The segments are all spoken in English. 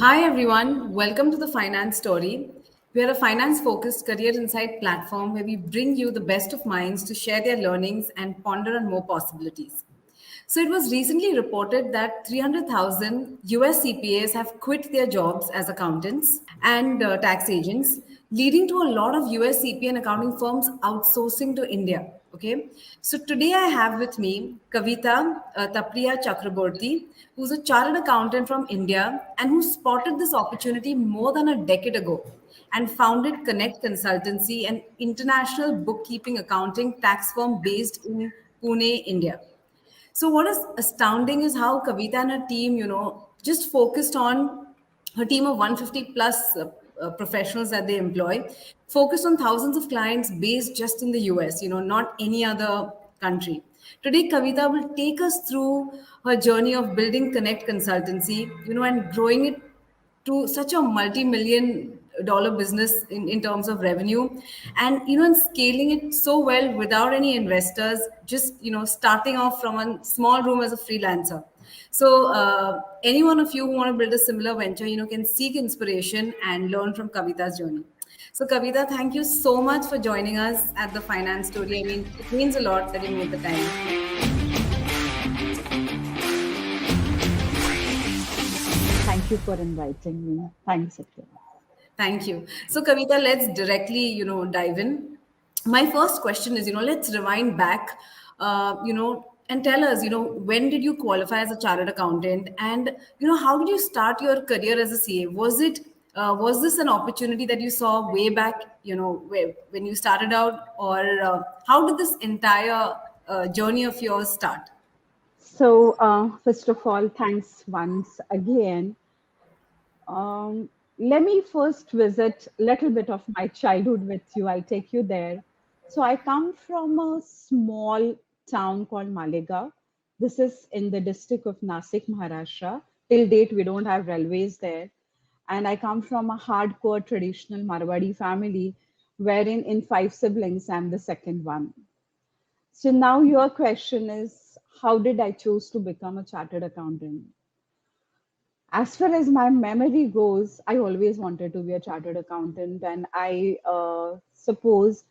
Hi everyone, welcome to the Finance Story. We are a finance focused career insight platform where we bring you the best of minds to share their learnings and ponder on more possibilities. So it was recently reported that 300,000 US CPAs have quit their jobs as accountants and tax agents, leading to a lot of US CPA and accounting firms outsourcing to India. Okay, so today I have with me Kavita Chakraborty, who's a chartered accountant from India and who spotted this opportunity more than a decade ago and founded Konnect Consultancy, an international bookkeeping accounting tax firm based in Pune, India. So what is astounding is how Kavita and her team, just focused on her team of 150 plus professionals that they employ, focused on thousands of clients based just in the US, not any other country. Today, Kavita will take us through her journey of building Konnect Consultancy, and growing it to such a multi-million dollar business in terms of revenue, and and scaling it so well without any investors, just starting off from a small room as a freelancer. So any one of you who want to build a similar venture, can seek inspiration and learn from Kavita's journey. So Kavita, thank you so much for joining us at the Finance Story. I mean, it means a lot that you made the time. Thank you for inviting me. Thanks, Satya. Thank you. So, Kavita, let's directly, dive in. My first question is, let's rewind back, and tell us, when did you qualify as a chartered accountant, and how did you start your career as a CA? Was this an opportunity that you saw way back, when you started out, or how did this entire journey of yours start? So, first of all, thanks once again. Let me first visit a little bit of my childhood with you. I'll take you there. So, I come from a small town called Malegaon. This is in the district of Nasik, Maharashtra. Till date, we don't have railways there. And I come from a hardcore traditional Marwadi family, wherein in five siblings, I'm the second one. So now your question is, how did I choose to become a chartered accountant? As far as my memory goes, I always wanted to be a chartered accountant, and I suppose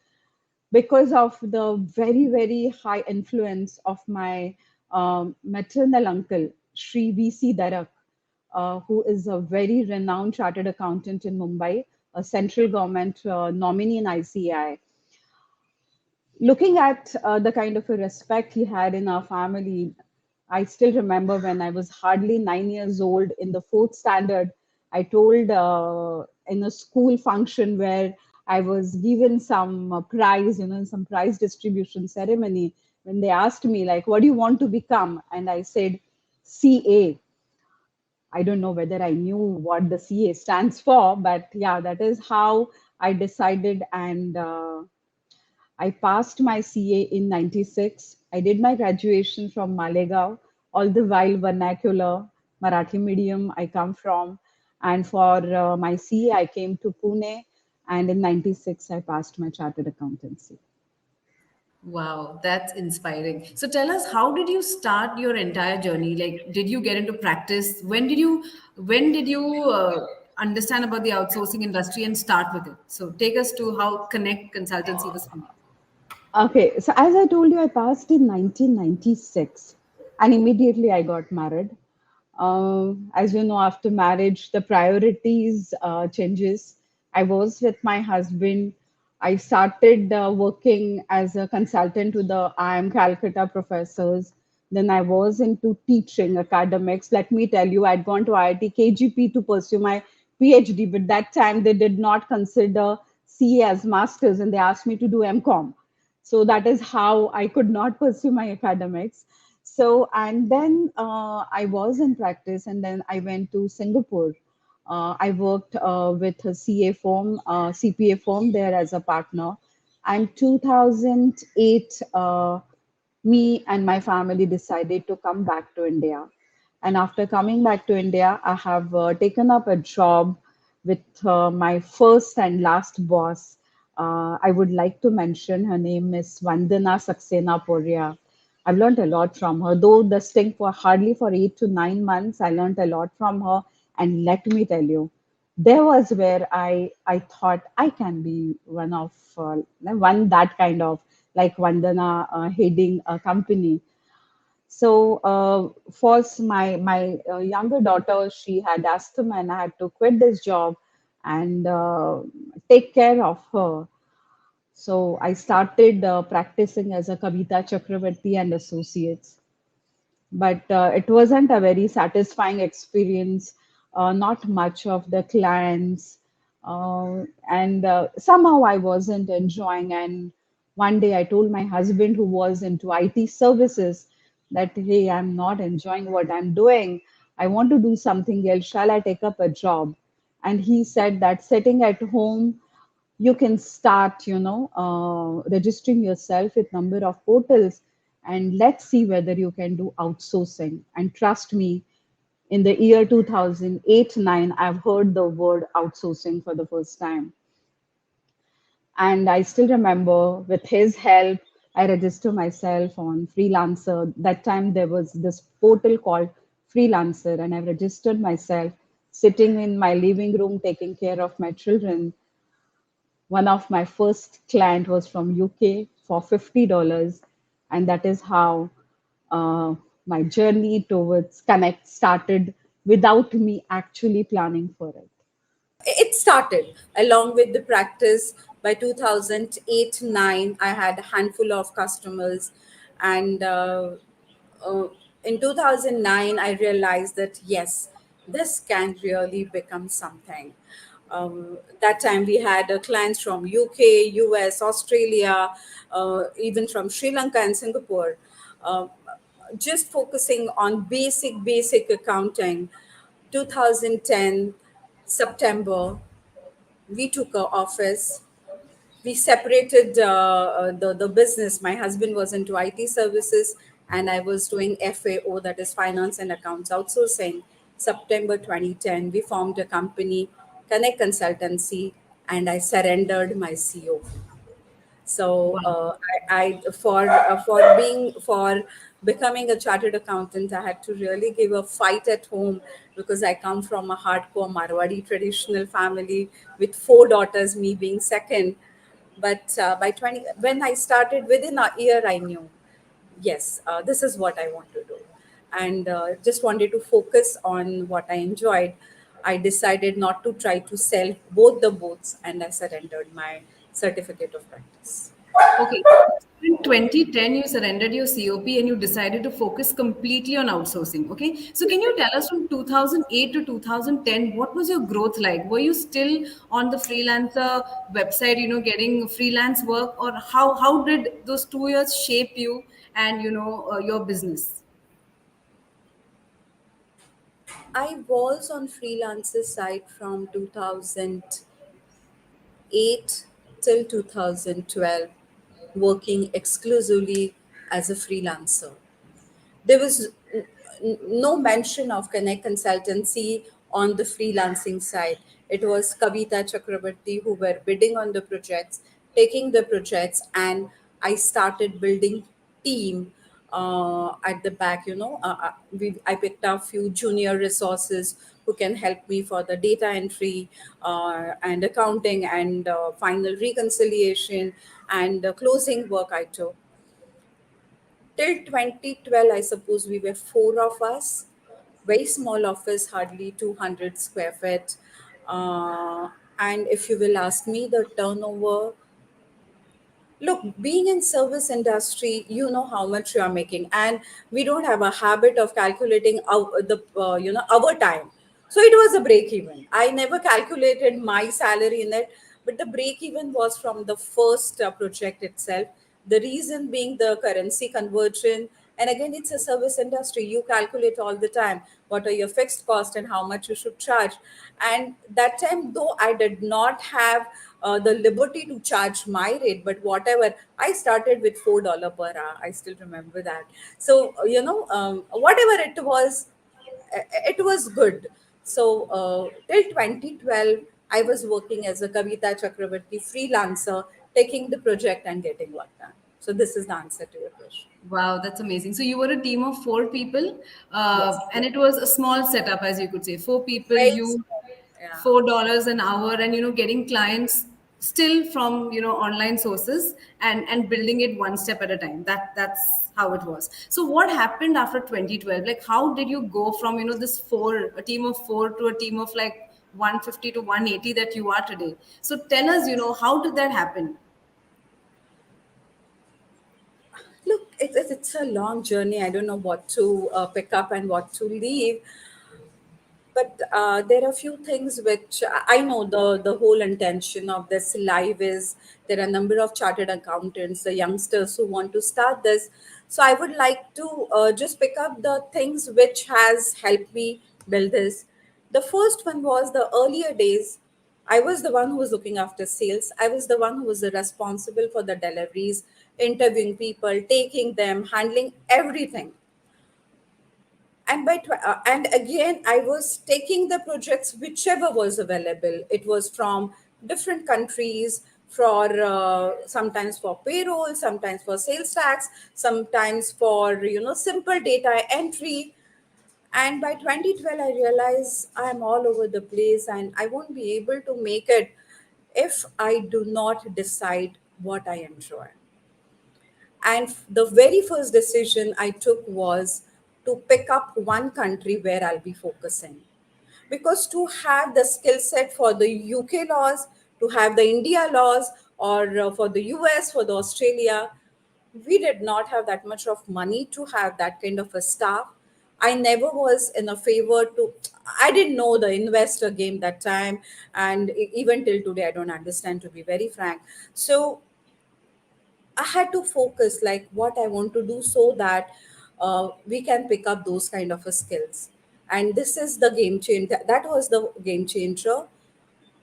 because of the very, very high influence of my maternal uncle, Sri V.C. Darak, who is a very renowned chartered accountant in Mumbai, a central government nominee in ICAI. Looking at the kind of a respect he had in our family, I still remember when I was hardly 9 years old in the fourth standard, I told in a school function where I was given some prize, some prize distribution ceremony, when they asked me, like, what do you want to become? And I said, CA. I don't know whether I knew what the CA stands for, but yeah, that is how I decided. And I passed my CA in 96. I did my graduation from Malegaon, all the while vernacular, Marathi medium I come from. And for my CA, I came to Pune. And in 96, I passed my chartered accountancy. Wow, that's inspiring. So tell us, how did you start your entire journey? Like, did you get into practice? When did you understand about the outsourcing industry and start with it? So take us to how Connect Consultancy was founded. Okay, so as I told you, I passed in 1996 and immediately I got married. As you know, after marriage, the priorities changes. I was with my husband. I started working as a consultant to the IIM Calcutta professors. Then I was into teaching academics. Let me tell you, I'd gone to IIT KGP to pursue my PhD, but that time they did not consider CA as masters and they asked me to do MCom. So that is how I could not pursue my academics. So, and then I was in practice, and then I went to Singapore. I worked with a CA firm, CPA firm there as a partner. And 2008, me and my family decided to come back to India. And after coming back to India, I have taken up a job with my first and last boss. I would like to mention her name is Vandana Saxena Porya. I've learned a lot from her, though the stint for hardly for 8 to 9 months. I learned a lot from her, And let me tell you, there was where I thought I can be one of one that kind of like Vandana heading a company. So first, my younger daughter, she had asthma, and I had to quit this job and take care of her. So I started practicing as a Kavita Chakraborty and Associates, but it wasn't a very satisfying experience. Not much of the clients, and somehow I wasn't enjoying. And one day I told my husband, who was into IT services, that hey, I'm not enjoying what I'm doing. I want to do something else. Shall I take up a job? And he said that sitting at home, you can start, registering yourself with number of portals, and let's see whether you can do outsourcing. And trust me, in the year 2008-9, I've heard the word outsourcing for the first time. And I still remember, with his help, I registered myself on Freelancer. That time there was this portal called Freelancer, and I registered myself sitting in my living room taking care of my children. One of my first client was from UK for $50, and that is how uh, my journey towards Connect started without me actually planning for it. It started along with the practice. By 2008-9, I had a handful of customers, and uh, in 2009 I realized that yes, this can really become something. That time we had clients from UK, US, Australia, even from Sri Lanka and Singapore, uh, just focusing on basic accounting. 2010 September, we took our office. We separated the business. My husband was into IT services, and I was doing FAO, that is finance and accounts outsourcing. September 2010, we formed a company, Konnect Consultancy, and I surrendered my CO. So Wow. for becoming a chartered accountant, I had to really give a fight at home, because I come from a hardcore Marwadi traditional family with four daughters, me being second. But by 20, when I started, within a year, I knew, yes, this is what I want to do, and just wanted to focus on what I enjoyed. I decided not to try to sell both the boats, and I surrendered my certificate of practice. Okay. In 2010, you surrendered your COP and you decided to focus completely on outsourcing. Okay. So, can you tell us from 2008 to 2010, what was your growth like? Were you still on the freelancer website, getting freelance work, or how did those 2 years shape you and, your business? I was on Freelancer site from 2008 till 2012, working exclusively as a freelancer. There was no mention of Konnect Consultancy on the freelancing side. It was Kavita Chakraborty who were bidding on the projects, taking the projects, and I started building team at the back. I picked up few junior resources who can help me for the data entry and accounting and final reconciliation and closing work I took. Till 2012, I suppose we were four of us, very small office, hardly 200 square feet. And if you will ask me, the turnover, look, being in service industry, you know how much you are making, and we don't have a habit of calculating our time. So it was a break even. I never calculated my salary in it, but the break even was from the first project itself. The reason being the currency conversion, and again, it's a service industry. You calculate all the time what are your fixed cost and how much you should charge. And that time, though I did not have the liberty to charge my rate, but whatever, I started with $4 per hour. I still remember that. So whatever it was good. So till 2012, I was working as a Kavita Chakraborty freelancer, taking the project and getting work done. So this is the answer to your question. Wow, that's amazing. So you were a team of four people, Yes, and it was a small setup, as you could say. Four people, very you, small. Yeah. $4 an hour, and getting clients still from online sources, and building it one step at a time. That's how it was. So what happened after 2012? Like, how did you go from this a team of four, to a team of like 150 to 180 that you are today? So tell us, how did that happen? Look, it's a long journey. I don't know what to pick up and what to leave. But there are a few things which I know the whole intention of this live is there are a number of chartered accountants, the youngsters who want to start this. So I would like to just pick up the things which has helped me build this. The first one was the earlier days. I was the one who was looking after sales. I was the one who was responsible for the deliveries, interviewing people, taking them, handling everything. And again, I was taking the projects whichever was available. It was from different countries, for sometimes for payroll, sometimes for sales tax, sometimes for simple data entry. And by 2012 I realized I'm all over the place and I won't be able to make it if I do not decide what I enjoy. And the very first decision I took was to pick up one country where I'll be focusing. Because to have the skill set for the UK laws, to have the India laws, or for the US, for the Australia, we did not have that much of money to have that kind of a staff. I never was in a favor to, I didn't know the investor game that time. And even till today, I don't understand, to be very frank. So I had to focus like what I want to do so that we can pick up those kind of skills. And this is the game changer. That was the game changer.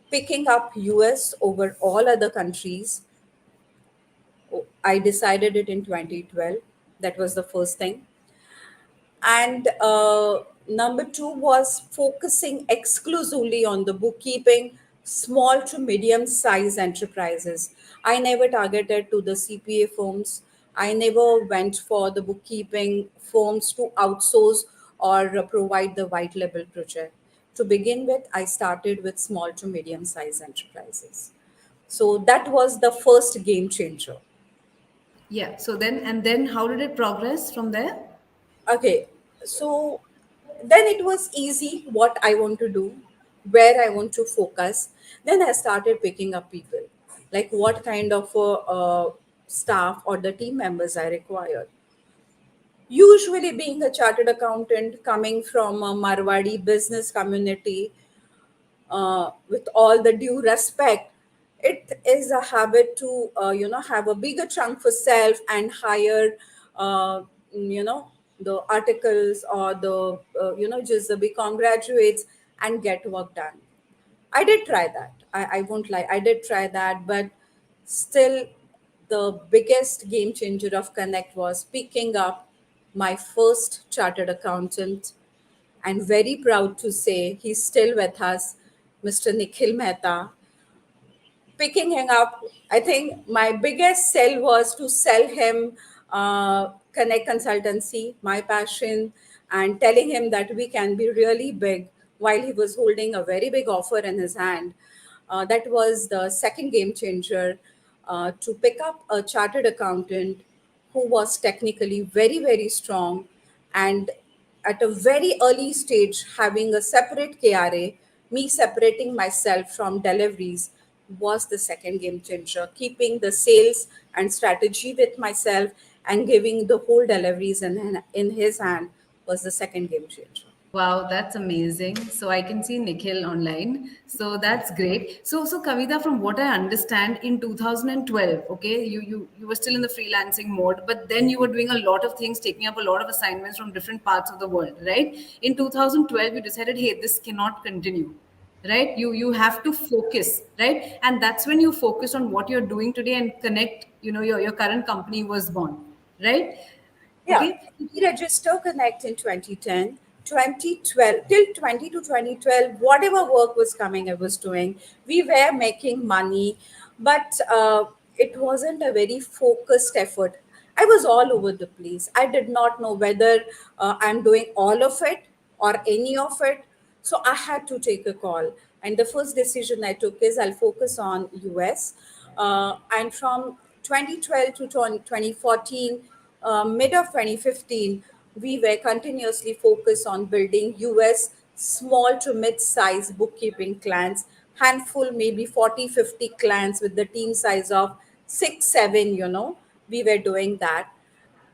Picking up US over all other countries. I decided it in 2012. That was the first thing. And number two was focusing exclusively on the bookkeeping, small to medium size enterprises. I never targeted to the CPA firms. I never went for the bookkeeping firms to outsource or provide the white label project. To begin with, I started with small to medium size enterprises. So that was the first game changer. Yeah. So then how did it progress from there? Okay, so then it was easy what I want to do, where I want to focus. Then I started picking up people, like what kind of staff or the team members I required. Usually, being a chartered accountant coming from a Marwadi business community, with all the due respect, it is a habit to have a bigger chunk for self and hire uh, you know the articles or the just the BCom graduates and get work done. I did try that. I won't lie, I did try that, but still the biggest game changer of Connect was picking up my first chartered accountant, and very proud to say he's still with us, Mr. Nikhil Mehta. Picking him up, I think my biggest sell was to sell him Konnect Consultancy, my passion, and telling him that we can be really big while he was holding a very big offer in his hand. That was the second game changer, to pick up a chartered accountant who was technically very, very strong, and at a very early stage having a separate KRA, me separating myself from deliveries was the second game changer. Keeping the sales and strategy with myself and giving the whole deliveries in his hand was the second game changer. Wow, that's amazing. So I can see Nikhil online. So that's great. So Kavita, from what I understand, in 2012, okay, you were still in the freelancing mode, but then you were doing a lot of things, taking up a lot of assignments from different parts of the world, right? In 2012, you decided, hey, this cannot continue, right? You have to focus, right? And that's when you focus on what you're doing today, and Connect, your current company was born, right? Yeah, Okay. we register Connect in 2010. 2012 till 20 to 2012, whatever work was coming I was doing, we were making money. But it wasn't a very focused effort. I was all over the place. I did not know whether I'm doing all of it or any of it. So I had to take a call. And the first decision I took is I'll focus on US. And from 2012 to 2014, mid of 2015, we were continuously focused on building US small to mid-size bookkeeping clients, handful, maybe 40, 50 clients with the team size of 6, 7, we were doing that.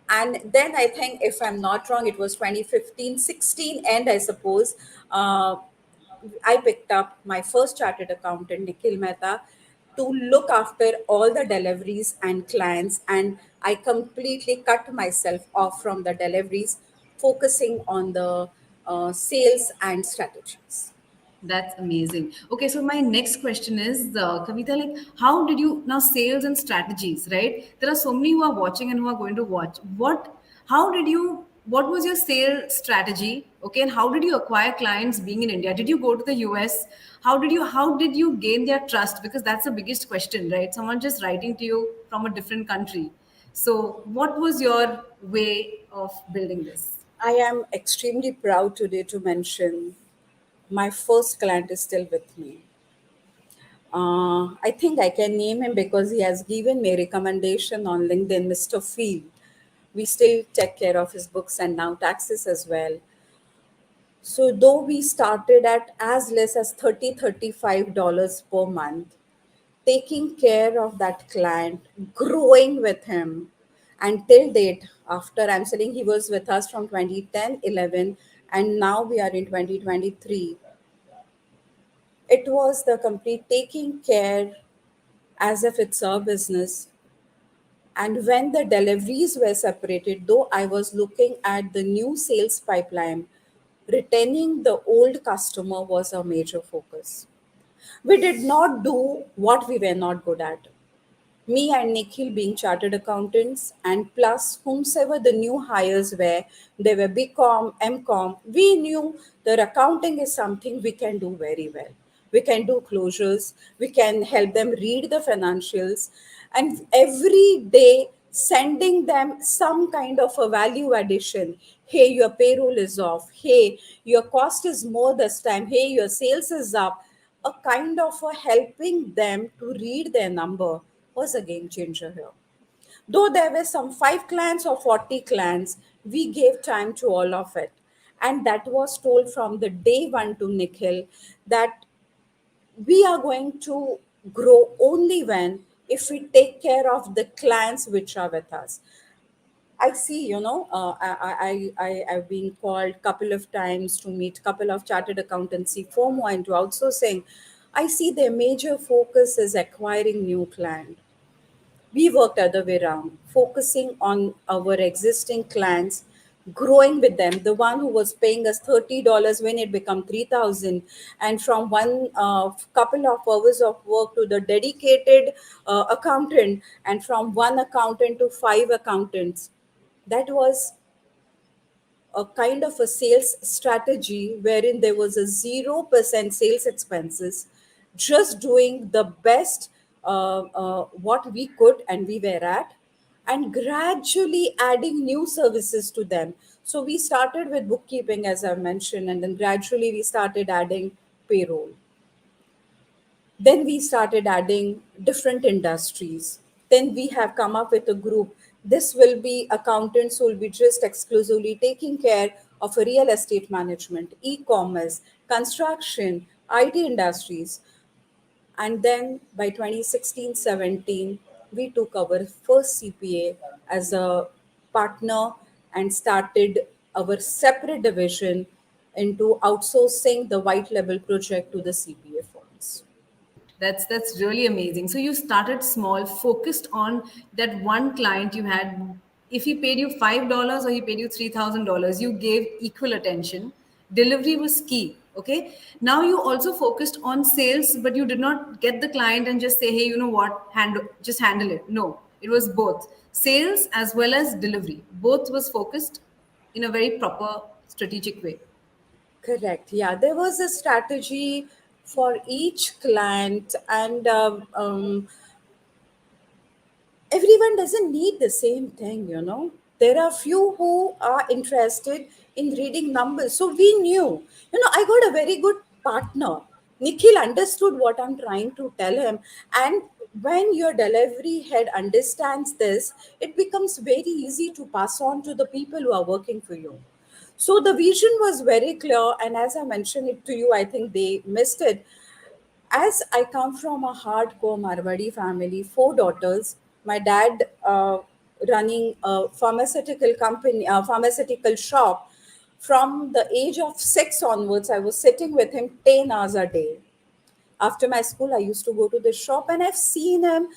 And then I think, if I'm not wrong, it was 2015, 16, and I suppose I picked up my first chartered accountant, Nikhil Mehta, to look after all the deliveries and clients. And I completely cut myself off from the deliveries, focusing on the sales and strategies. That's amazing. Okay, so my next question is, Kavita, like, how did you now sales and strategies, right? There are so many who are watching and who are going to watch. How did you, what was your sales strategy? Okay, and how did you acquire clients being in India? Did you go to the US? How did you gain their trust? Because that's the biggest question, right? Someone just writing to you from a different country. So, what was your way of building this? I am extremely proud today to mention my first client is still with me. I think I can name him because he has given me a recommendation on LinkedIn, Mr. Field. We still take care of his books and now taxes as well. So though we started at as less as $35 per month, taking care of that client, growing with him, and till date, after I'm saying he was with us from 2010, 11, and now we are in 2023. It was the complete taking care as if it's our business. And when the deliveries were separated, though I was looking at the new sales pipeline, retaining the old customer was a major focus. We did not do what we were not good at. Me and Nikhil being chartered accountants, and plus whomsoever the new hires were, they were BCom, MCom, we knew that accounting is something we can do very well. We can do closures, we can help them read the financials, and every day sending them some kind of a value addition. Hey, your payroll is off. Hey, your cost is more this time. Hey, your sales is up. A kind of a helping them to read their number was a game changer here. Though there were some 5 clans or 40 clans, we gave time to all of it. And that was told from the day one to Nikhil that we are going to grow only when if we take care of the clans which are with us. I see, I've been called couple of times to meet couple of chartered accountancy firm who are into outsourcing. I see their major focus is acquiring new client. We worked other way around, focusing on our existing clients, growing with them. The one who was paying us $30 when it become 3,000, and from one couple of hours of work to the dedicated accountant, and from one accountant to 5 accountants. That was a kind of a sales strategy wherein there was a 0% sales expenses, just doing the best what we could and we were at, and gradually adding new services to them. So we started with bookkeeping, as I mentioned, and then gradually we started adding payroll. Then we started adding different industries. Then we have come up with a group. This will be accountants who will be just exclusively taking care of a real estate management, e-commerce, construction, IT industries. And then by 2016-17, we took our first CPA as a partner and started our separate division into outsourcing the white label project to the CPA firms. That's really amazing. So you started small, focused on that one client you had. If he paid you $5 or he paid you $3,000, you gave equal attention. Delivery was key. Okay. Now you also focused on sales, but you did not get the client and just say, hey, you know what, just handle it. No, it was both sales as well as delivery. Both was focused in a very proper strategic way. Correct. Yeah, there was a strategy for each client, and everyone doesn't need the same thing, you know. There are few who are interested in reading numbers. So we knew, you know, I got a very good partner. Nikhil understood what I'm trying to tell him. And when your delivery head understands this, it becomes very easy to pass on to the people who are working for you. So the vision was very clear, and as I mentioned it to you, I think they missed it. As I come from a hardcore Marwadi family, four daughters, my dad running a pharmaceutical company, a pharmaceutical shop. From the age of 6 onwards, I was sitting with him 10 hours a day. After my school, I used to go to the shop, and I've seen him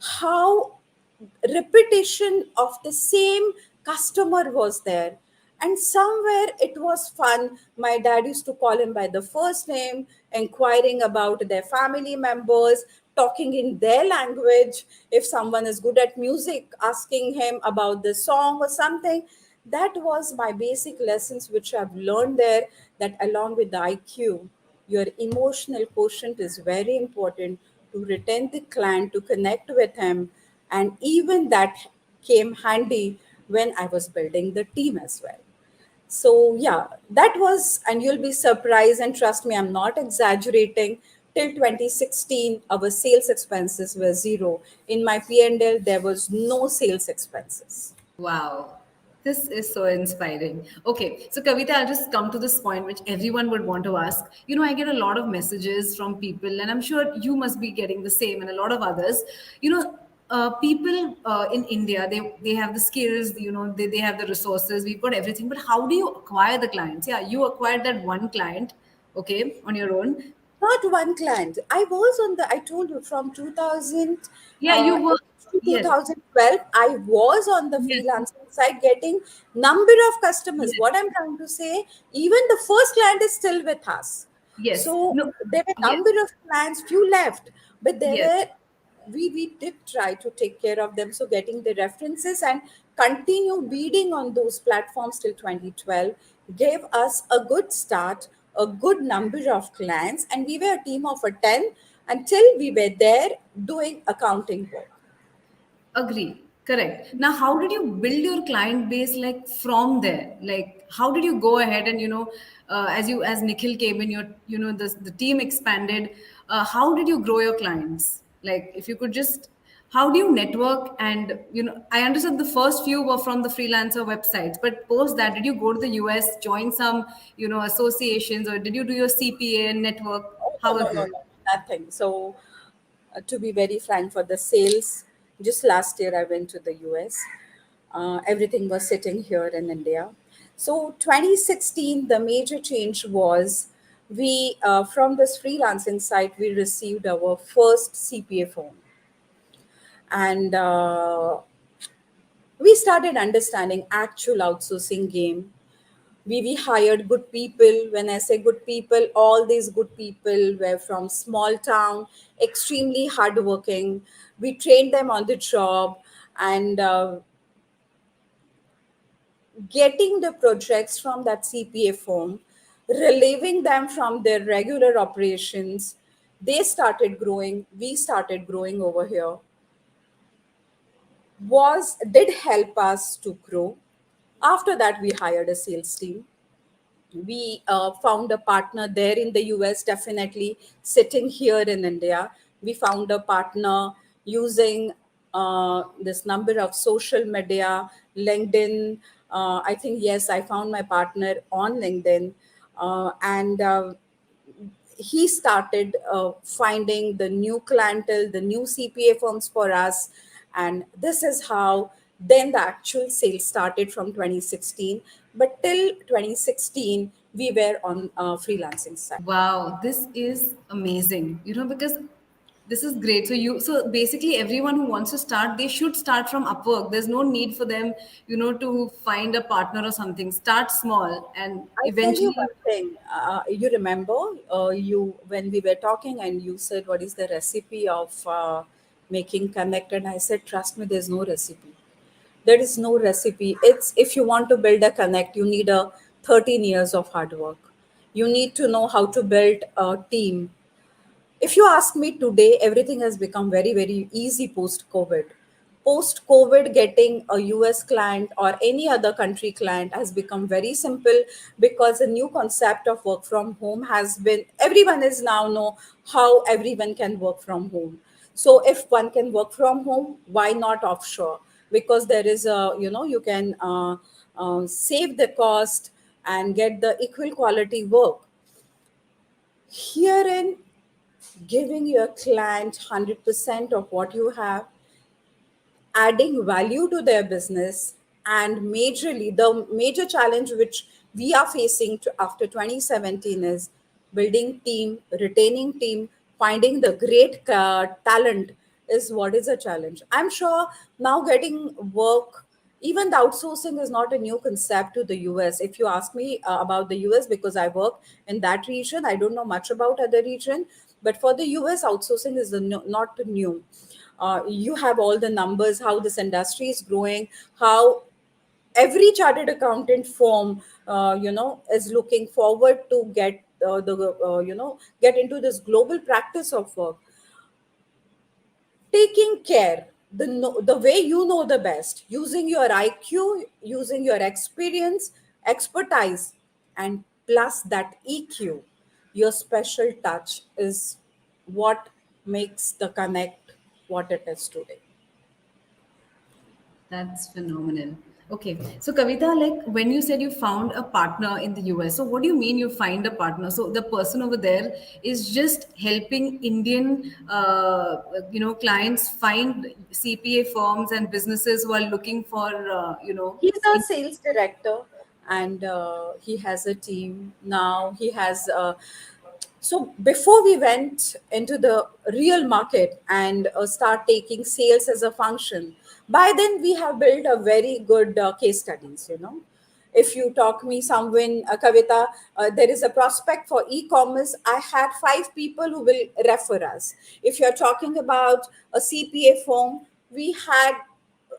how repetition of the same customer was there. And somewhere it was fun. My dad used to call him by the first name, inquiring about their family members, talking in their language. If someone is good at music, asking him about the song or something. That was my basic lessons which I've learned there, that along with the IQ, your emotional quotient is very important to retain the client, to connect with him. And even that came handy when I was building the team as well. So yeah, that was, and you'll be surprised, and trust me, I'm not exaggerating. Till 2016, our sales expenses were zero. In my P&L, there was no sales expenses. Wow. This is so inspiring. Okay, so Kavita, I'll just come to this point which everyone would want to ask. You know, I get a lot of messages from people, and I'm sure you must be getting the same, and a lot of others. You know, people in India, they have the skills, you know, they have the resources, we've got everything, but how do you acquire the clients? Yeah, you acquired that one client, okay, on your own. Not one client. I was on the, I told you, from 2000 Yeah, you were, to yes, 2012, I was on the yes, freelancing side getting number of customers. yes, What I'm trying to say, even the first client is still with us. yes, So no, there were yes, number of clients, few left, but there yes. were, we did try to take care of them. So getting the references and continue bidding on those platforms till 2012 gave us a good start, a good number of clients, and we were a team of a 10 until we were there doing accounting work. Agree. Correct. Now, how did you build your client base like from there? Like, how did you go ahead and, you know, as Nikhil came in, your, you know, the team expanded. How did you grow your clients? Like, if you could just, how do you network? And, you know, I understood the first few were from the freelancer websites, but post that, did you go to the US, join some, you know, associations, or did you do your CPA and network? Oh, How was no, it? nothing. So, to be very frank, for the sales, just last year I went to the US. Everything was sitting here in India. So, 2016, the major change was we, from this freelancing site, we received our first CPA form. And we started understanding actual outsourcing game. We hired good people. When I say good people, all these good people were from small town, extremely hardworking. We trained them on the job, and getting the projects from that CPA firm, relieving them from their regular operations. They started growing. We started growing over here. Was did help us to grow. After that, we hired a sales team. We found a partner there in the US, definitely sitting here in India. We found a partner using this number of social media, LinkedIn. I think, yes, I found my partner on LinkedIn. And he started finding the new clientele, the new CPA firms for us. And this is how then the actual sales started from 2016. But till 2016, we were on freelancing side. Wow, this is amazing. You know, because this is great. So basically everyone who wants to start, they should start from Upwork. There's no need for them, you know, to find a partner or something. Start small and I tell you eventually, one thing. You remember you when we were talking and you said, "What is the recipe of making Connect?" And I said, "Trust me, there's no recipe. There is no recipe. It's if you want to build a Connect, you need a 13 years of hard work. You need to know how to build a team. If you ask me today, everything has become very, very easy post COVID. Post COVID, getting a US client or any other country client has become very simple, because the new concept of work from home has been, everyone is now know how everyone can work from home. So if one can work from home, why not offshore? Because there is a, you can save the cost and get the equal quality work. Herein, giving your client 100% of what you have, adding value to their business. And majorly, the major challenge which we are facing after 2017 is building team, retaining team, finding the great talent is what is a challenge. I'm sure now getting work, even the outsourcing is not a new concept to the US. If you ask me about the US, because I work in that region, I don't know much about other region, but for the US, outsourcing is not new. You have all the numbers, how this industry is growing, how every chartered accountant firm is looking forward to get the get into this global practice of work. Taking care, the way you know the best, using your IQ, using your experience, expertise, and plus that EQ, your special touch is what makes the Connect what it is today. That's phenomenal. Okay. So, Kavita, like when you said you found a partner in the US, so what do you mean you find a partner? So, the person over there is just helping Indian, clients find CPA firms and businesses who are looking for, He's a sales director, and he has a team now. He has so before we went into the real market and start taking sales as a function, by then we have built a very good case studies. If you talk me someone, Kavita, there is a prospect for e-commerce, I had 5 people who will refer us. If you're talking about a CPA firm, we had,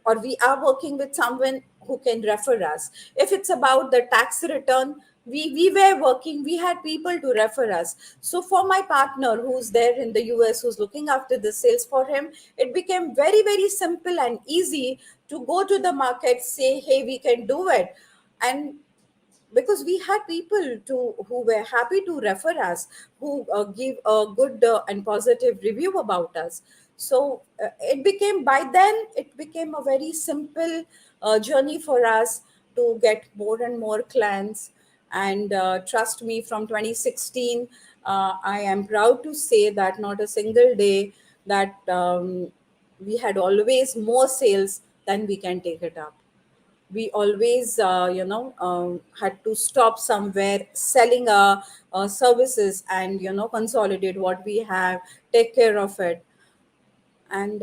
or we are working with someone who can refer us. If it's about the tax return, we were working, we had people to refer us. So for my partner who's there in the US, who's looking after the sales, for him it became very, very simple and easy to go to the market, say, hey, we can do it. And because we had people who were happy to refer us, who give a good and positive review about us. So it became, by then it became a very simple journey for us to get more and more clients. And trust me, from 2016, I am proud to say that not a single day that we had always more sales than we can take it up. We always had to stop somewhere selling our services and consolidate what we have, take care of it. And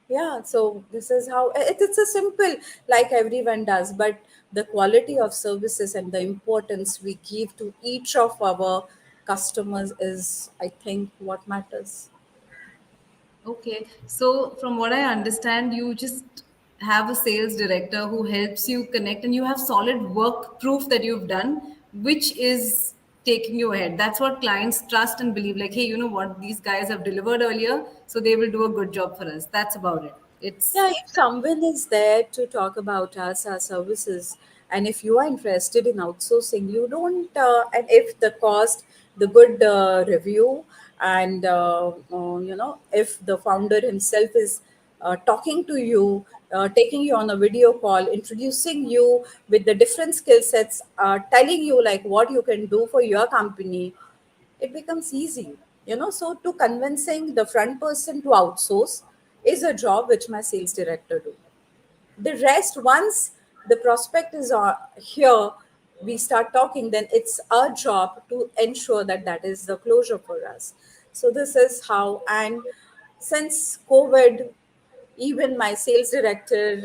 yeah, so this is how it's a simple, like everyone does, but the quality of services and the importance we give to each of our customers is, I think, what matters. Okay. So, from what I understand, you just have a sales director who helps you connect, and you have solid work proof that you've done, which is taking you ahead. That's what clients trust and believe. Like, hey, you know what? These guys have delivered earlier, so they will do a good job for us. That's about it. It's Yeah, if someone is there to talk about us, our services, and if you are interested in outsourcing, you don't, and if the cost, the good review, and if the founder himself is talking to you, taking you on a video call, introducing you with the different skill sets, telling you like what you can do for your company, it becomes easy. So to convincing the front person to outsource is a job which my sales director do. The rest, once the prospect is here, we start talking, then it's our job to ensure that that is the closure for us. So this is how. And since COVID, even my sales director,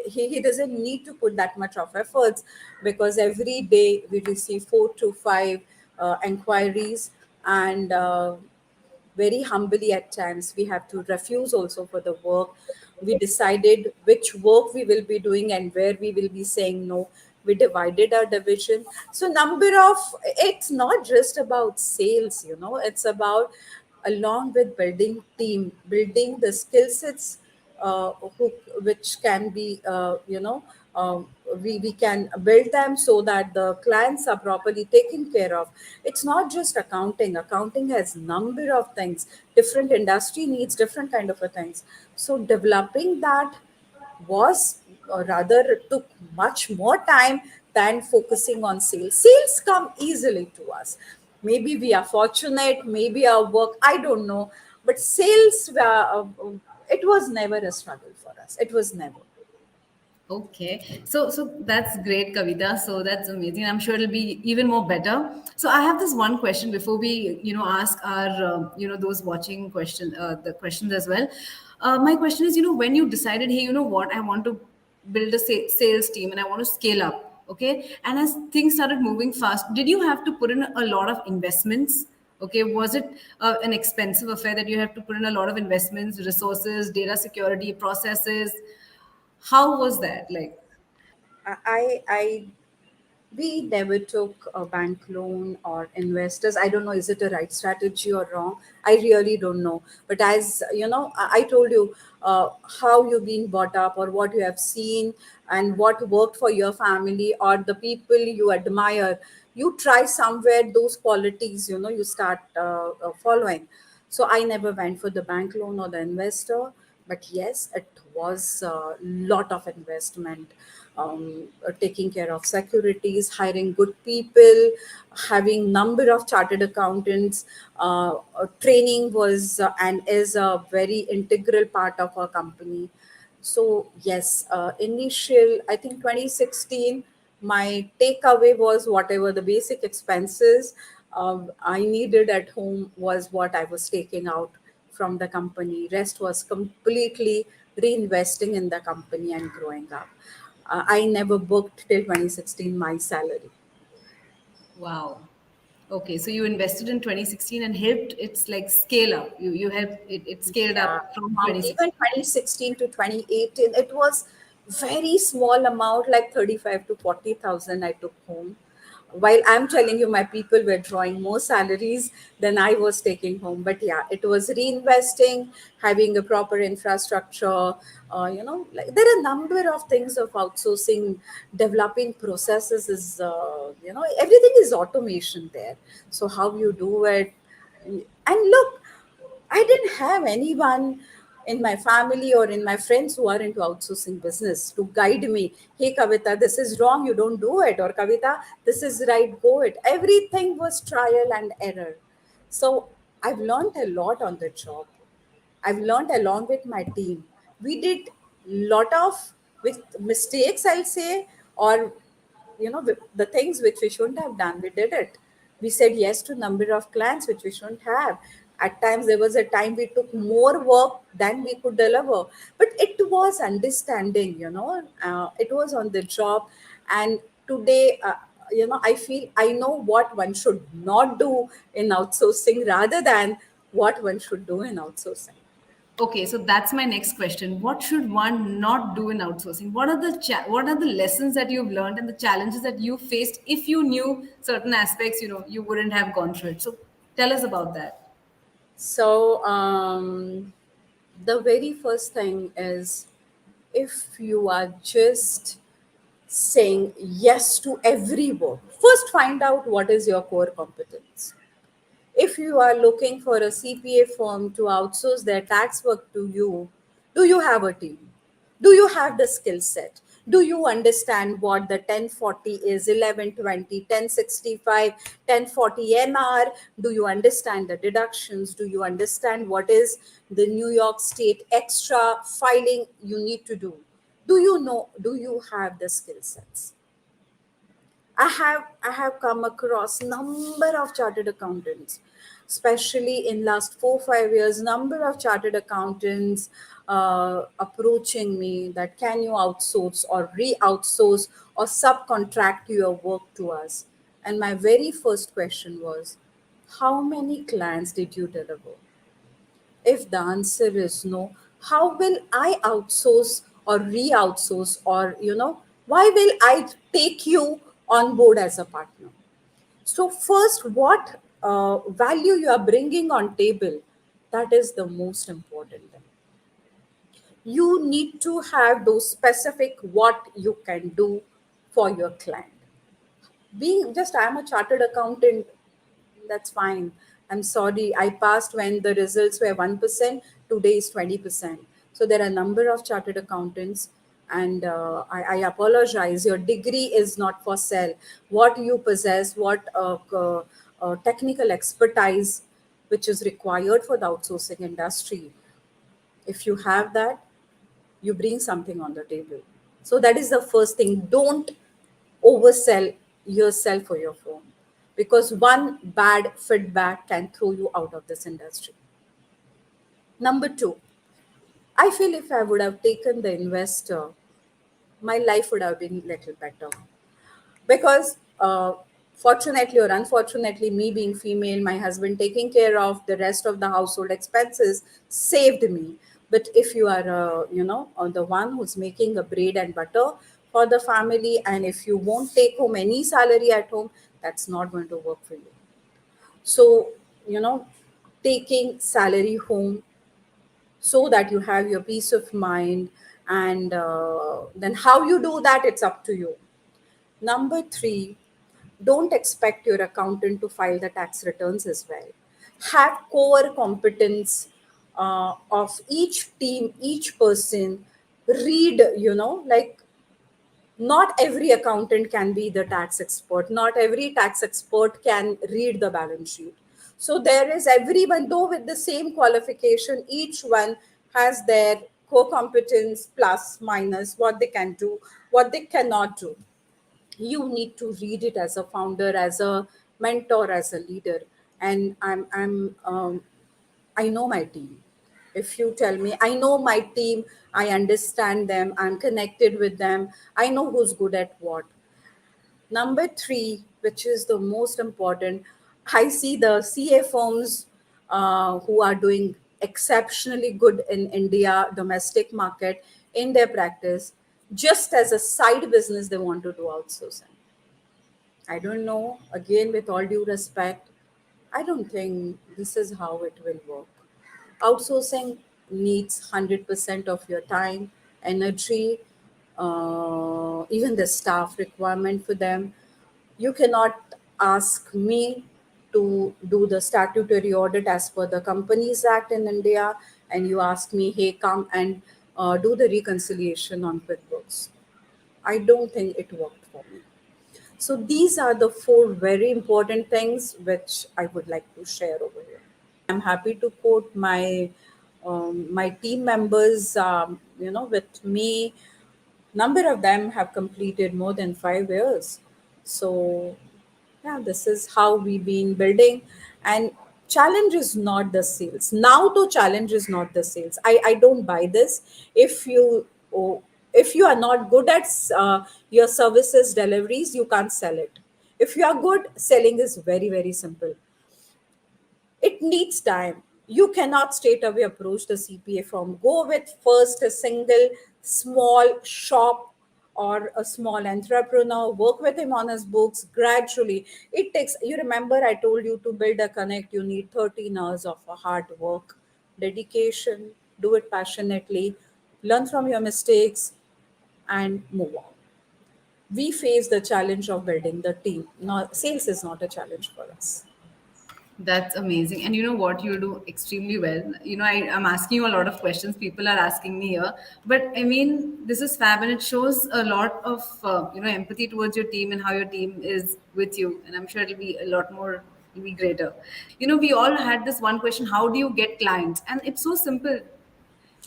he doesn't need to put that much of efforts, because every day we receive 4 to 5 inquiries. And very humbly at times we have to refuse also for the work. We decided which work we will be doing and where we will be saying no. We divided our division. So number of, it's not just about sales, it's about along with building team, building the skill sets, who, which can be, we can build them so that the clients are properly taken care of. It's not just accounting has number of things. Different industry needs different kind of a things. So developing that was, or rather took much more time than focusing on sales. Sales come easily to us. Maybe we are fortunate, maybe our work, I don't know, but sales, it was never a struggle for us. It was never. Okay, so that's great, Kavita. So that's amazing. I'm sure it'll be even more better. So I have this one question before we, ask our, those watching the questions as well. My question is, when you decided, hey, you know what, I want to build a sales team and I want to scale up. Okay, and as things started moving fast, did you have to put in a lot of investments? Okay, was it an expensive affair that you have to put in a lot of investments, resources, data security, processes? How was that like? I we never took a bank loan or investors. I don't know, is it a right strategy or wrong? I really don't know. But as you know, I told you, how you've been brought up or what you have seen and what worked for your family or the people you admire. You try somewhere those qualities, you start following. So I never went for the bank loan or the investor, but yes, it was a lot of investment, taking care of securities, hiring good people, having number of chartered accountants. Training was, and is a very integral part of our company. So yes, initial, I think 2016, my takeaway was whatever the basic expenses I needed at home was what I was taking out from the company. Rest was completely reinvesting in the company and growing up. I never booked till 2016 my salary. Wow. Okay, so you invested in 2016 and helped it's like scale up. You helped it scaled Yeah, up from from even 2016. 2016 to 2018, it was very small amount, like 35 to 40,000 I took home. While I'm telling you, my people were drawing more salaries than I was taking home. But yeah, it was reinvesting, having a proper infrastructure. Like there are a number of things of outsourcing, developing processes is, everything is automation there. So how you do it, and look, I didn't have anyone in my family or in my friends who are into outsourcing business to guide me. Hey, Kavita, this is wrong, you don't do it. Or Kavita, this is right, go it. Everything was trial and error. So I've learned a lot on the job. I've learned along with my team. We did lot of with mistakes, I'll say, or the things which we shouldn't have done. We did it. We said yes to number of clients which we shouldn't have. At times there was a time we took more work than we could deliver, but it was understanding. It was on the job, and today. I feel I know what one should not do in outsourcing rather than what one should do in outsourcing. Okay, so that's my next question. What should one not do in outsourcing? What are the lessons that you've learned and the challenges that you faced if you knew certain aspects, you wouldn't have gone through it. So tell us about that. So, the very first thing is, if you are just saying yes to every work, first find out what is your core competence. If you are looking for a CPA firm to outsource their tax work to you, do you have a team? Do you have the skill set? Do you understand what the 1040 is, 1120, 1065, 1040 NR? Do you understand the deductions? Do you understand what is the New York State extra filing you need to do? Do you have the skill sets? I have come across number of chartered accountants, especially in last 4 5 years. Number of chartered accountants approaching me that can you outsource or re-outsource or subcontract your work to us. And my very first question was, how many clients did you deliver? If the answer is no, how will I outsource or re outsource, or, why will I take you on board as a partner? So, first, what value you are bringing on table? That is the most important thing. You need to have those specific what you can do for your client. Being just, I'm a chartered accountant, that's fine. I'm sorry, I passed when the results were 1%, today is 20%. So there are a number of chartered accountants, and I apologize. Your degree is not for sale. What you possess, what technical expertise which is required for the outsourcing industry, if you have that, you bring something on the table. So that is the first thing. Don't oversell yourself for your firm, because one bad feedback can throw you out of this industry. Number two, I feel if I would have taken the investor, my life would have been little better, because fortunately or unfortunately, me being female, my husband taking care of the rest of the household expenses saved me. But if you are the one who's making a bread and butter for the family, and if you won't take home any salary at home, that's not going to work for you. So, you know taking salary home so that you have your peace of mind, and then how you do that, it's up to you. Number three, don't expect your accountant to file the tax returns as well. Have core competence of each team, each person. Read, like, not every accountant can be the tax expert. Not every tax expert can read the balance sheet. So there is everyone, though with the same qualification, each one has their core competence, plus, minus, what they can do, what they cannot do. You need to read it as a founder, as a mentor, as a leader. And I know my team. If you tell me, I know my team, I understand them, I'm connected with them, I know who's good at what. Number three, which is the most important, I see the CA firms who are doing exceptionally good in India domestic market in their practice. Just as a side business, they want to do outsourcing. I don't know. Again, with all due respect, I don't think this is how it will work. Outsourcing needs 100% of your time, energy, even the staff requirement for them. You cannot ask me to do the statutory audit as per the Companies Act in India, and you ask me, hey, come and do the reconciliation on QuickBooks. I don't think it worked for me. So these are the four very important things which I would like to share over here. I'm happy to quote my team members. With me, number of them have completed more than 5 years. So yeah, this is how we've been building. And challenge is not the sales. Now the challenge is not the sales. I don't buy this. If you are not good at your services deliveries, you can't sell it. If you are good, selling is very, very simple. It needs time. You cannot straight away approach the CPA firm. Go with first a single small shop or a small entrepreneur, work with him on his books gradually. It takes, you remember, I told you to build a connect, you need 13 hours of a hard work, dedication, do it passionately, learn from your mistakes, and move on. We face the challenge of building the team. Not, sales is not a challenge for us. That's amazing. And you know what? You do extremely well. I'm asking you a lot of questions. People are asking me here. But I mean, this is fab and it shows a lot of, empathy towards your team and how your team is with you. And I'm sure it'll be a lot more, it'll be greater. We all had this one question: how do you get clients? And it's so simple.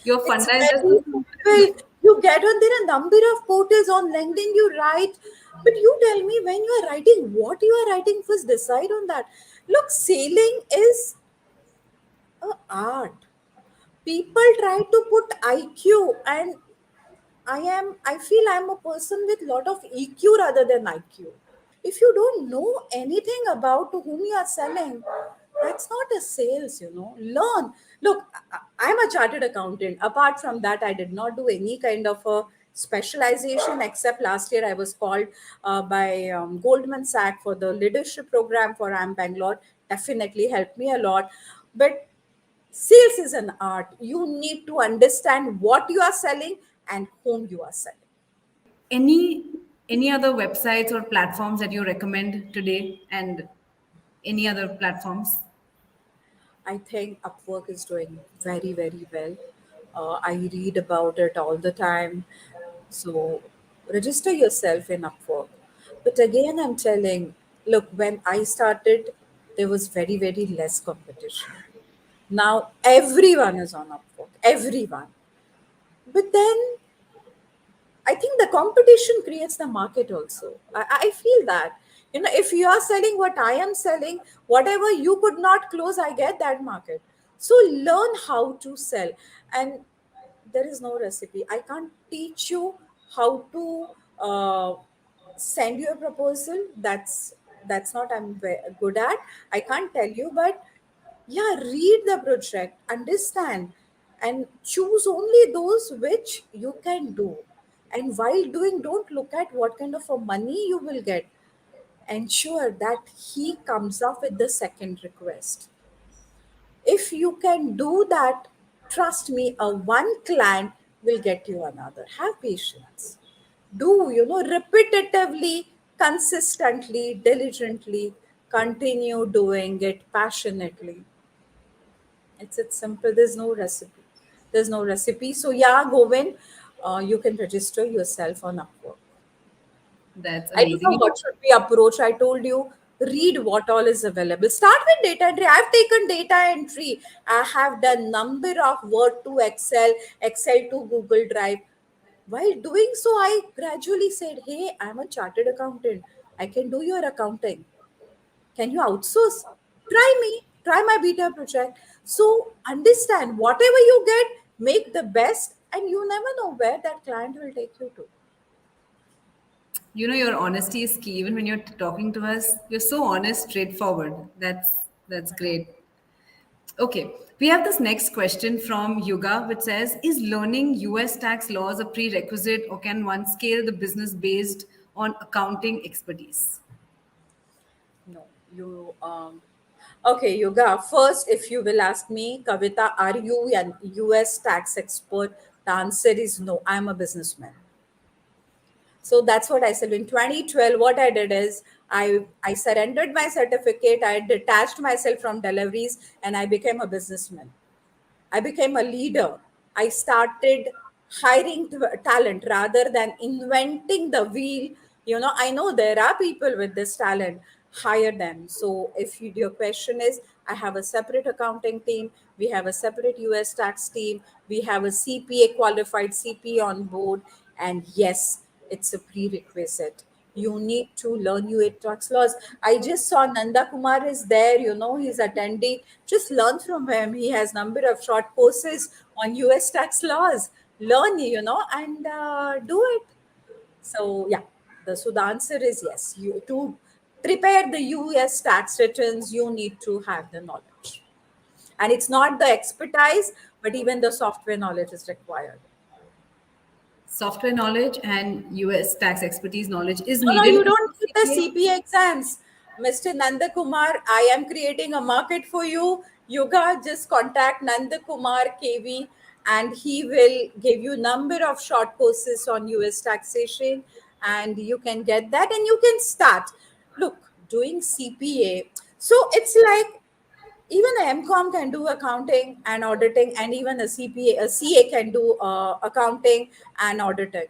Your It's funda is just very simple. You get on there a number of portals on LinkedIn, you write, but you tell me when you are writing, what you are writing, first decide on that. Look, sailing is a art. People try to put IQ, and I feel I'm a person with lot of EQ rather than IQ. If you don't know anything about to whom you are selling, that's not a sales. Learn. Look, I'm a chartered accountant. Apart from that, I did not do any kind of a specialization, except last year I was called by Goldman Sachs for the leadership program for AM Bangalore. Definitely helped me a lot. But Sales is an art. You need to understand what you are selling and whom you are selling. Any any other websites or platforms that you recommend today, and any other platforms? I think Upwork is doing very, very well. I read about it all the time. So register yourself in Upwork. But again, I'm telling, look, when I started, there was very, very less competition. Now everyone is on Upwork, everyone. But then I think the competition creates the market also. I feel that. If you are selling what I am selling, whatever you could not close, I get that market. So learn how to sell. And there is no recipe. I can't teach you how to send you a proposal. That's not I'm good at. I can't tell you, but yeah, read the project, understand, and choose only those which you can do. And while doing, don't look at what kind of a money you will get. Ensure that he comes up with the second request. If you can do that, trust me, a one client will get you another. Have patience. Do, repetitively, consistently, diligently, continue doing it passionately. It's simple. There's no recipe. There's no recipe. So yeah, Govind, you can register yourself on Upwork. That's I don't know amazing. what should we approach. I told you, read what all is available. Start with data entry. I've taken data entry. I have done number of Word to Excel, Excel to Google Drive. While doing so, I gradually said, "Hey, I'm a chartered accountant. I can do your accounting. Can you outsource? Try me. Try my beta project." So understand whatever you get, make the best, and you never know where that client will take you to. Your honesty is key. Even when you're talking to us, you're so honest, straightforward. That's great. Okay, we have this next question from Yuga, which says, "Is learning US tax laws a prerequisite, or can one scale the business based on accounting expertise?" No, you okay, Yoga. First, if you will ask me, Kavita, are you an US tax expert? The answer is no. I'm a businessman. So that's what I said. In 2012, what I did is I surrendered my certificate, I detached myself from deliveries, and I became a businessman. I became a leader. I started hiring talent rather than inventing the wheel. I know there are people with this talent, hire them. So, if your question is, I have a separate accounting team, we have a separate US tax team, we have a CPA, qualified CPA on board, and yes, it's a prerequisite. You need to learn UA tax laws. I just saw Nanda Kumar is there, he's attending. Just learn from him. He has number of short courses on US tax laws. Learn, and do it. So yeah, the answer is yes. You to prepare the US tax returns, you need to have the knowledge. And it's not the expertise, but even the software knowledge is required. Software knowledge and US tax expertise knowledge is No, needed you for don't need the CPA. CPA exams. Mr. Nanda Kumar, I am creating a market for you. Yoga, just contact Nanda Kumar KV and he will give you number of short courses on US taxation and you can get that and you can start. Look, doing CPA. So it's like even a MCOM can do accounting and auditing, and even a CPA, a CA can do accounting and auditing.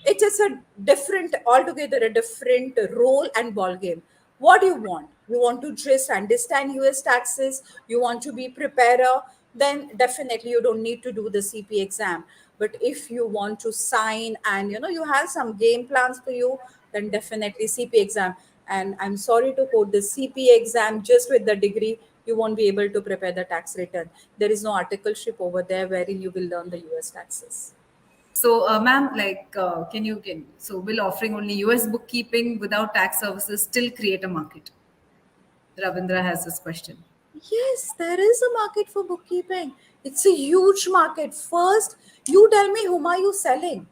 It is a different, altogether a different role and ball game. What do you want? You want to just understand US taxes, you want to be preparer, then definitely you don't need to do the CP exam. But if you want to sign and you have some game plans for you, then definitely CP exam. And I'm sorry to quote, the CP exam just with the degree you won't be able to prepare the tax return. There is no articleship over there wherein you will learn the US taxes. So, ma'am, like, so will offering only US bookkeeping without tax services still create a market? Ravindra has this question. Yes, there is a market for bookkeeping. It's a huge market. First, you tell me whom are you selling?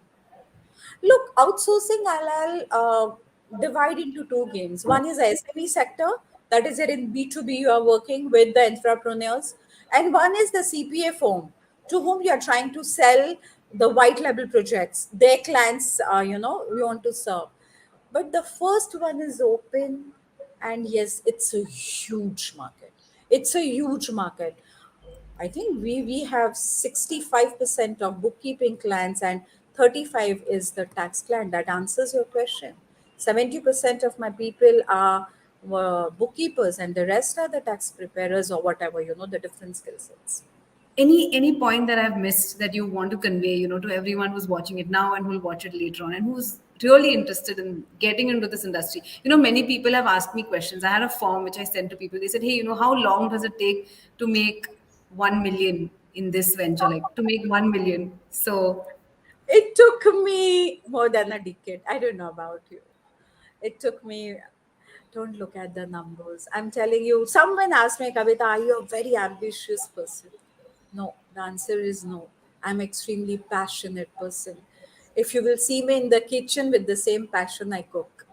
Look, outsourcing I'll divide into two games. One is the SME sector, that is in B2B, you are working with the entrepreneurs. And one is the CPA firm to whom you are trying to sell the white label projects. Their clients, you want to serve. But the first one is open, and yes, it's a huge market. It's a huge market. I think we have 65% of bookkeeping clients and 35 is the tax client. That answers your question. 70% of my people are bookkeepers and the rest are the tax preparers or whatever, the different skill sets. Any point that I've missed that you want to convey, to everyone who's watching it now and who'll watch it later on and who's really interested in getting into this industry? Many people have asked me questions. I had a form which I sent to people. They said, hey, how long does it take to make 1 million in this venture, like to make 1 million? So It took me more than a decade. I don't know about you. It took me, don't look at the numbers. I'm telling you, someone asked me, Kavita, are you a very ambitious person? No, the answer is no. I'm extremely passionate person. If you will see me in the kitchen with the same passion I cook.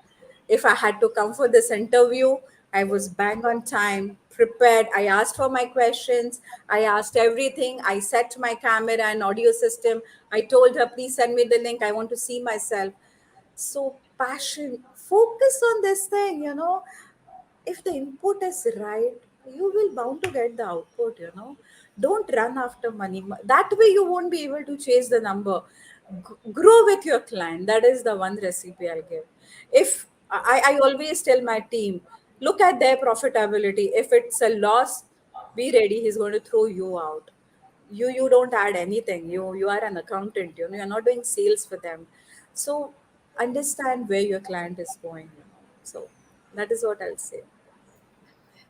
If I had to come for this interview, I was bang on time, prepared. I asked for my questions. I asked everything. I set my camera and audio system. I told her, please send me the link. I want to see myself. So passion, focus on this thing, if the input is right, you will bound to get the output. Don't run after money. That way you won't be able to chase the number. Grow with your client. That is the one recipe I give. If I always tell my team, look at their profitability. If it's a loss, be ready, he's going to throw you out. You don't add anything. You are an accountant, you're not doing sales for them. So understand where your client is going. So that is what I'll say.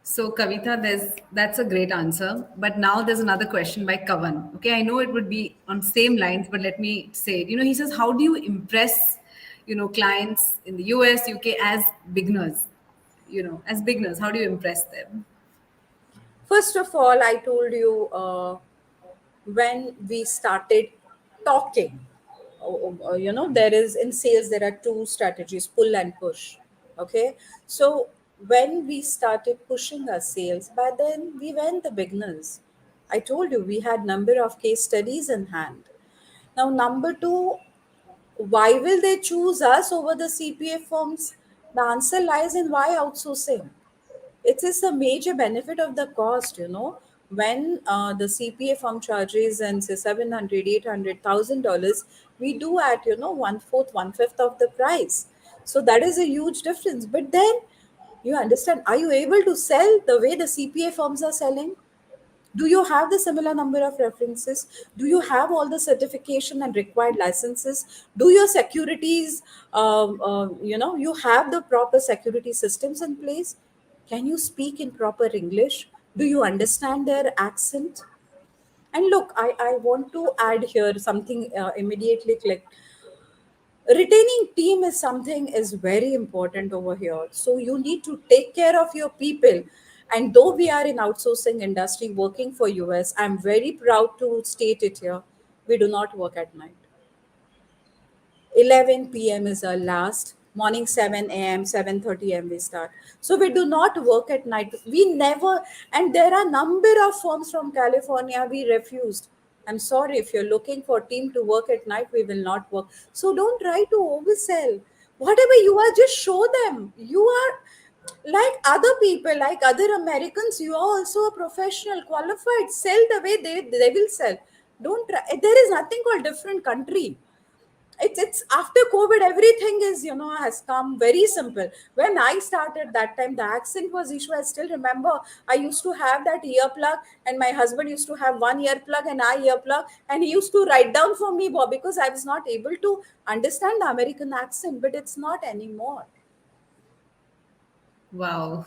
So, Kavita, that's a great answer. But now there's another question by Kavan. Okay, I know it would be on same lines, but let me say it. He says, how do you impress, clients in the US, UK as beginners? As beginners, how do you impress them? First of all, I told you when we started talking, there is in sales, there are two strategies, pull and push. Okay. So when we started pushing our sales, by then we were the beginners. I told you we had number of case studies in hand. Now, number two, why will they choose us over the CPA firms? The answer lies in why outsourcing. It is a major benefit of the cost. When the CPA firm charges and say 700, 800,000 dollars, we do at one fourth, one fifth of the price. So that is a huge difference. But then you understand, are you able to sell the way the CPA firms are selling? Do you have the similar number of references? Do you have all the certification and required licenses? Do your securities, you have the proper security systems in place? Can you speak in proper English? Do you understand their accent? And look, I want to add here something immediately clicked. Retaining team is something is very important over here. So you need to take care of your people. And though we are in outsourcing industry working for us, I'm very proud to state it here, we do not work at night. 11 p.m. is our last. Morning 7 a.m., 7:30 a.m. we start. So we do not work at night. We never, and there are number of firms from California we refused. I'm sorry, if you're looking for team to work at night, we will not work. So don't try to oversell. Whatever you are, just show them. You are like other people, like other Americans, you are also a professional, qualified. Sell the way they will sell. Don't try. There is nothing called different country. It's after COVID, everything is has come very simple. When I started that time, the accent was issue. I still remember I used to have that earplug, and my husband used to have one earplug and I earplug, and he used to write down for me, Bob, because I was not able to understand the American accent. But it's not anymore. Wow.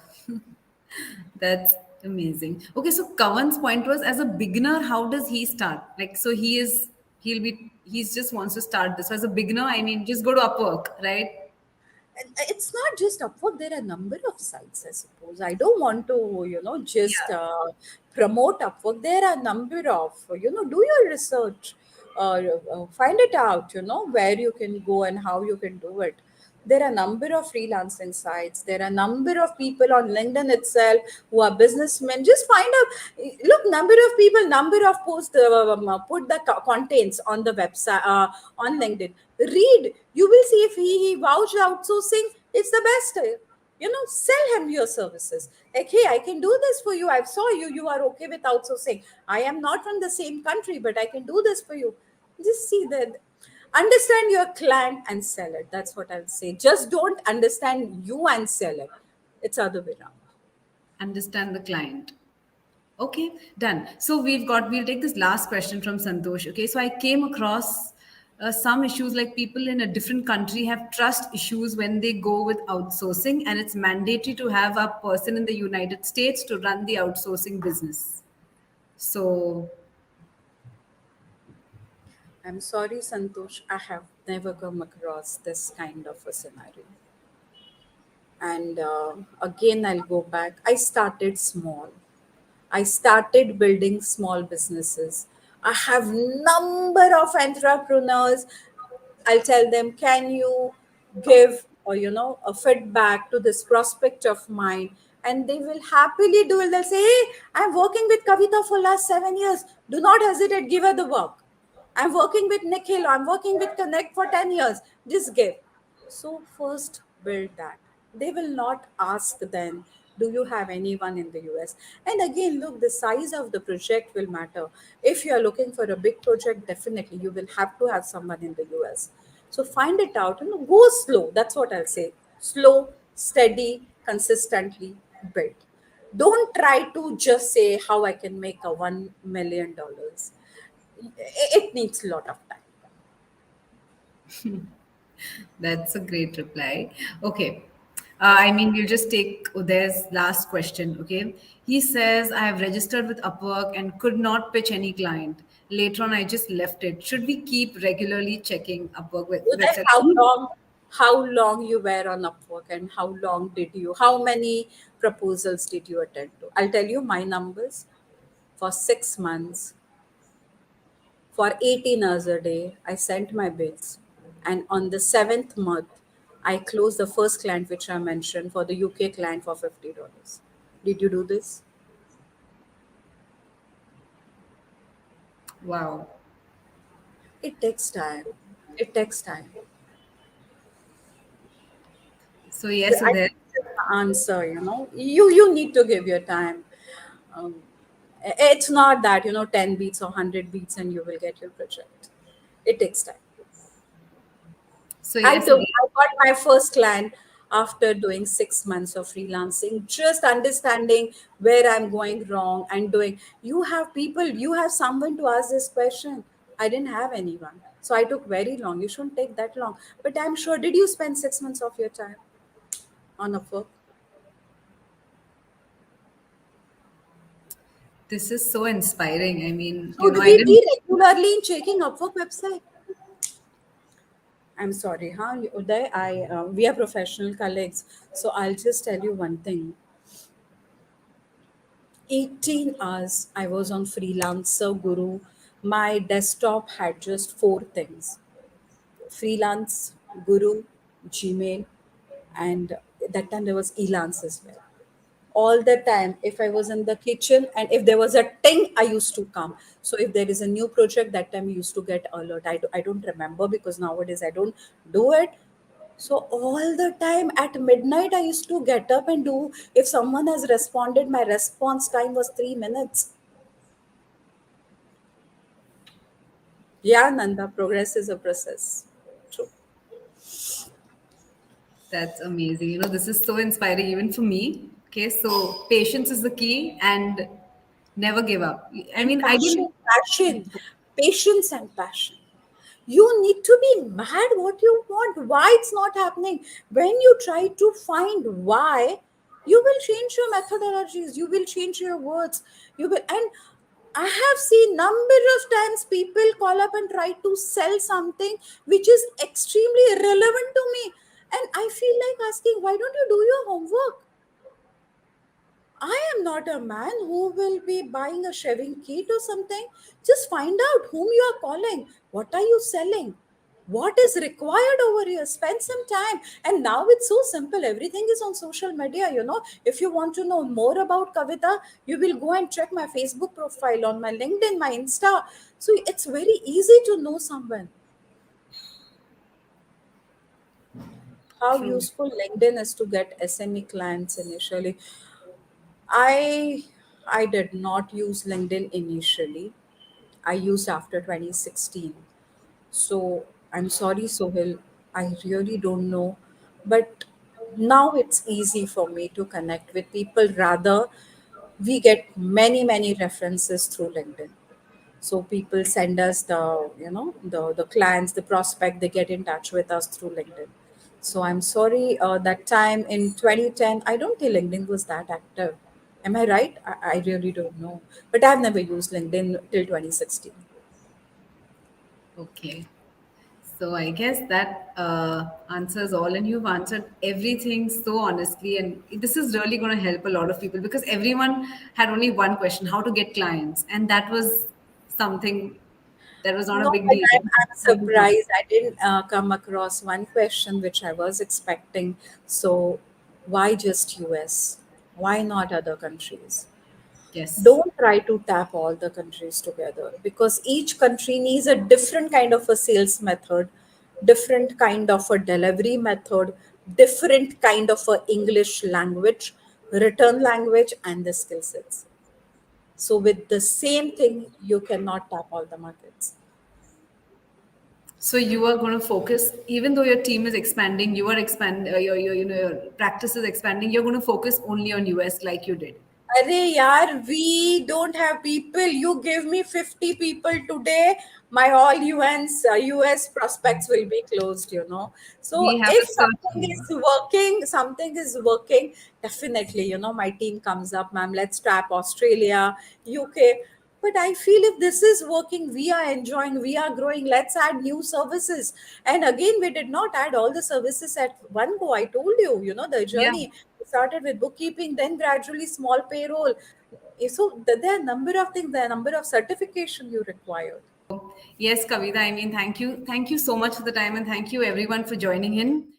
That's amazing. Okay, so Kavan's point was, as a beginner, how does he start? Like, so he's just wants to start this. So as a beginner, I mean, just go to Upwork, right? And it's not just Upwork. There are a number of sites, I suppose. I don't want to, just Yeah. promote Upwork. There are a number of, do your research, find it out, where you can go and how you can do it. There are a number of freelancing sites. There are a number of people on LinkedIn itself who are businessmen. Just find out, look, number of people, number of posts, put the contents on the website, on LinkedIn. Read. You will see if he vouched outsourcing, it's the best. Sell him your services. Like, hey, I can do this for you. I saw you. You are okay with outsourcing. I am not from the same country, but I can do this for you. Just see that. Understand your client and sell it. That's what I'll say. Just don't understand you and sell it. It's other way around. Understand the client. Okay, done. So we'll take this last question from Santosh. Okay, so I came across some issues like people in a different country have trust issues when they go with outsourcing, and it's mandatory to have a person in the United States to run the outsourcing business. So, I'm sorry, Santosh. I have never come across this kind of a scenario. And again, I'll go back. I started small. I started building small businesses. I have number of entrepreneurs. I'll tell them, can you give or a feedback to this prospect of mine? And they will happily do it. They'll say, hey, I'm working with Kavita for last 7 years. Do not hesitate, give her the work. I'm working with Nikhil. I'm working with Konnect for 10 years. Just give. So first build that. They will not ask then, do you have anyone in the US? And again, look, the size of the project will matter. If you are looking for a big project, definitely you will have to have someone in the US. So find it out and go slow. That's what I'll say. Slow, steady, consistently build. Don't try to just say how I can make a $1 million. It needs a lot of time. that's a great reply. Okay. I mean, we'll just take Uday's last question. Okay. He says, I have registered with Upwork and could not pitch any client. Later on, I just left it. Should we keep regularly checking Upwork Uday, website? how long you were on Upwork, and how many proposals did you attend to? I'll tell you my numbers. For 6 months, for 18 hours a day, I sent my bids. And on the seventh month, I closed the first client, which I mentioned, for the UK client for $50. Did you do this? Wow. It takes time. It takes time. So, yes, I Uday. answer, you need to give your time. um, it's not that 10 beats or 100 beats and you will get your project. It takes time. So, I yes, took Uday. I got my first client after doing 6 months of freelancing, just understanding where I'm going wrong and doing. You have someone to ask this question. I didn't have anyone, so I took very long. You shouldn't take that long, but I'm sure. Did you spend 6 months of your time on a work? This is so inspiring. I mean, Should I we didn't. be regularly in checking Upwork website? I'm sorry, huh, Uday? We are professional colleagues, so I'll just tell you one thing. 18 hours I was on Freelancer Guru. My desktop had just four things: Freelance, Guru, Gmail, and that time there was Elance as well. All the time, if I was in the kitchen and if there was a ting, I used to come. So if there is a new project, that time I used to get alert. I don't remember because nowadays I don't do it. So all the time at midnight, I used to get up and do. If someone has responded, my response time was 3 minutes. Yeah, Nanda, progress is a process. True. That's amazing. This is so inspiring even for me. Okay, so patience is the key and never give up. I And mean, I don't. passion, patience and passion. You need to be mad what you want, why it's not happening. When you try to find why, you will change your methodologies, you will change your words, you will. And I have seen number of times people call up and try to sell something which is extremely irrelevant to me, and I feel like asking, why don't you do your homework? I am not a man who will be buying a shaving kit or something. Just find out whom you are calling. What are you selling? What is required over here? Spend some time. And now it's so simple, everything is on social media. If you want to know more about Kavita, you will go and check my Facebook profile, on my LinkedIn, my Insta. So it's very easy to know someone. How True. useful LinkedIn is to get SME clients initially. I i did not use LinkedIn initially. I used after 2016. So I'm sorry, Sohil, I really don't know. But now it's easy for me to connect with people. Rather, we get many, many references through LinkedIn. So people send us the clients, the prospect, they get in touch with us through LinkedIn. So I'm sorry, that time in 2010, I don't think LinkedIn was that active. Am I right? I really don't know. But I've never used LinkedIn till 2016. Okay. So I guess that answers all, and you've answered everything so honestly. And this is really going to help a lot of people because everyone had only one question: how to get clients, and that was something that was not a No, big but deal. I'm How to do it. surprised. I didn't come across one question which I was expecting. So, why just US? Why not other countries? Yes. Don't try to tap all the countries together, because each country needs a different kind of a sales method, different kind of a delivery method, different kind of a English language, written language, and the skill sets. So, with the same thing, you cannot tap all the markets. So you are going to focus, even though your team is expanding, you are your practice is expanding. You're going to focus only on US like you did. Arey yaar, we don't have people. You give me 50 people today, my all US prospects will be closed. We So have a if search team. something is working, definitely, my team comes up, ma'am, let's tap Australia, UK. But I feel if this is working, we are enjoying, we are growing, let's add new services. And again, we did not add all the services at one go. I told you, the Yeah. journey. We started with bookkeeping, then gradually small payroll. So there are a number of things, there are a number of certification you require. Yes, Kavita. I mean, thank you. Thank you so much for the time, and thank you everyone for joining in.